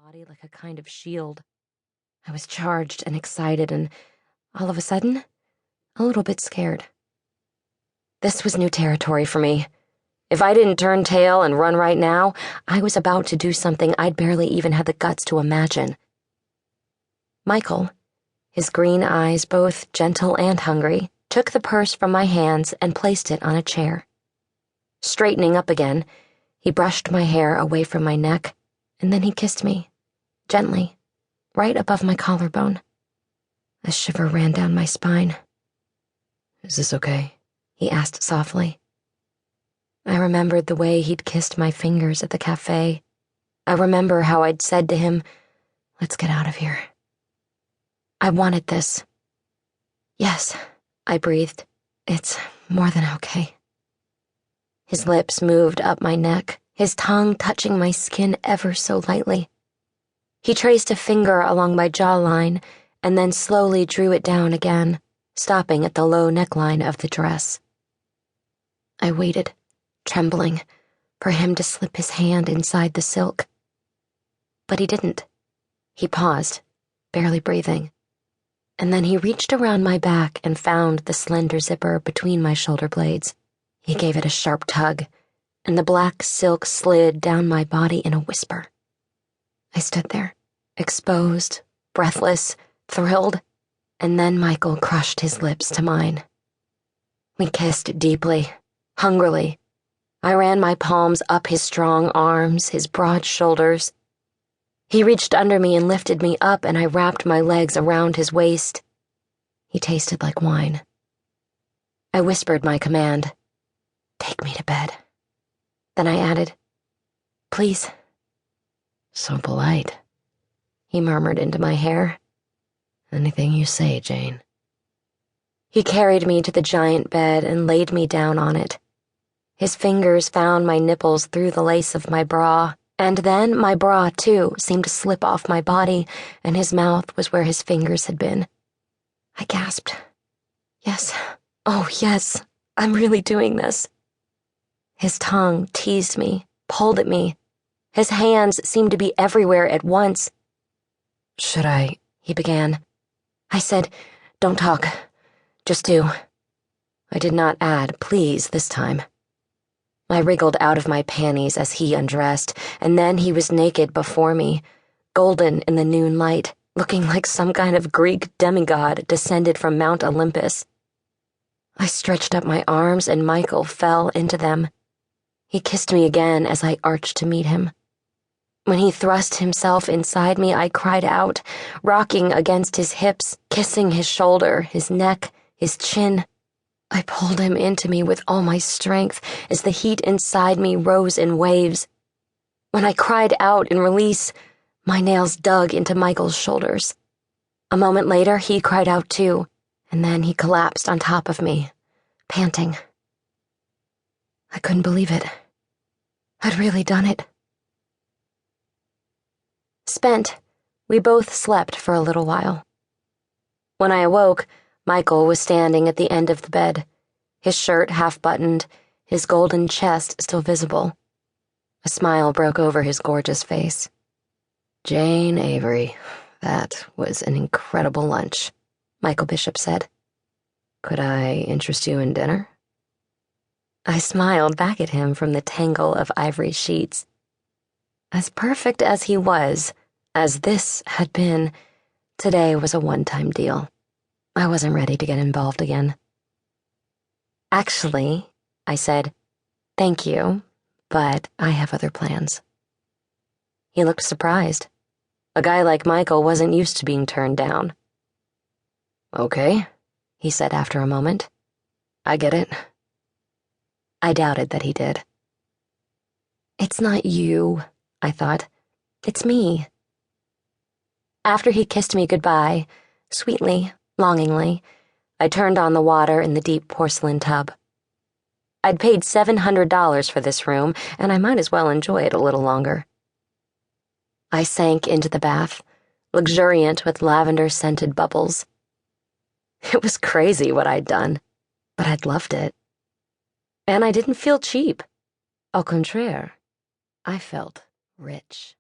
body like a kind of shield. I was charged and excited and, all of a sudden, a little bit scared. This was new territory for me. If I didn't turn tail and run right now, I was about to do something I'd barely even had the guts to imagine. Michael, his green eyes both gentle and hungry, took the purse from my hands and placed it on a chair. Straightening up again, he brushed my hair away from my neck, and then he kissed me, gently, right above my collarbone. A shiver ran down my spine. "Is this okay?" he asked softly. I remembered the way he'd kissed my fingers at the cafe. I remember how I'd said to him, "Let's get out of here." I wanted this. "Yes," I breathed. "It's more than okay." His lips moved up my neck, his tongue touching my skin ever so lightly. He traced a finger along my jawline and then slowly drew it down again, stopping at the low neckline of the dress. I waited, trembling, for him to slip his hand inside the silk. But he didn't. He paused, barely breathing, and then he reached around my back and found the slender zipper between my shoulder blades. He gave it a sharp tug, and the black silk slid down my body in a whisper. I stood there, exposed, breathless, thrilled, and then Michael crushed his lips to mine. We kissed deeply, hungrily. I ran my palms up his strong arms, his broad shoulders. He reached under me and lifted me up, and I wrapped my legs around his waist. He tasted like wine. I whispered my command, "Take me to bed." Then I added, "Please." "So polite," he murmured into my hair. "Anything you say, Jane." He carried me to the giant bed and laid me down on it. His fingers found my nipples through the lace of my bra, and then my bra, too, seemed to slip off my body, and his mouth was where his fingers had been. I gasped. "Yes, oh yes, I'm really doing this." His tongue teased me, pulled at me. His hands seemed to be everywhere at once. "Should I?" he began. I said, "Don't talk. Just do." I did not add please this time. I wriggled out of my panties as he undressed, and then he was naked before me, golden in the noon light, looking like some kind of Greek demigod descended from Mount Olympus. I stretched up my arms, and Michael fell into them. He kissed me again as I arched to meet him. When he thrust himself inside me, I cried out, rocking against his hips, kissing his shoulder, his neck, his chin. I pulled him into me with all my strength as the heat inside me rose in waves. When I cried out in release, my nails dug into Michael's shoulders. A moment later, he cried out too, and then he collapsed on top of me, panting. I couldn't believe it. I'd really done it. Spent, we both slept for a little while. When I awoke, Michael was standing at the end of the bed, his shirt half-buttoned, his golden chest still visible. A smile broke over his gorgeous face. "Jane Avery, that was an incredible lunch," Michael Bishop said. "Could I interest you in dinner?" I smiled back at him from the tangle of ivory sheets. As perfect as he was, as this had been, today was a one-time deal. I wasn't ready to get involved again. "Actually," I said, "thank you, but I have other plans." He looked surprised. A guy like Michael wasn't used to being turned down. "Okay," he said after a moment. "I get it." I doubted that he did. "It's not you," I thought. "It's me." After he kissed me goodbye, sweetly, longingly, I turned on the water in the deep porcelain tub. I'd paid $700 for this room, and I might as well enjoy it a little longer. I sank into the bath, luxuriant with lavender-scented bubbles. It was crazy what I'd done, but I'd loved it. And I didn't feel cheap. Au contraire, I felt rich.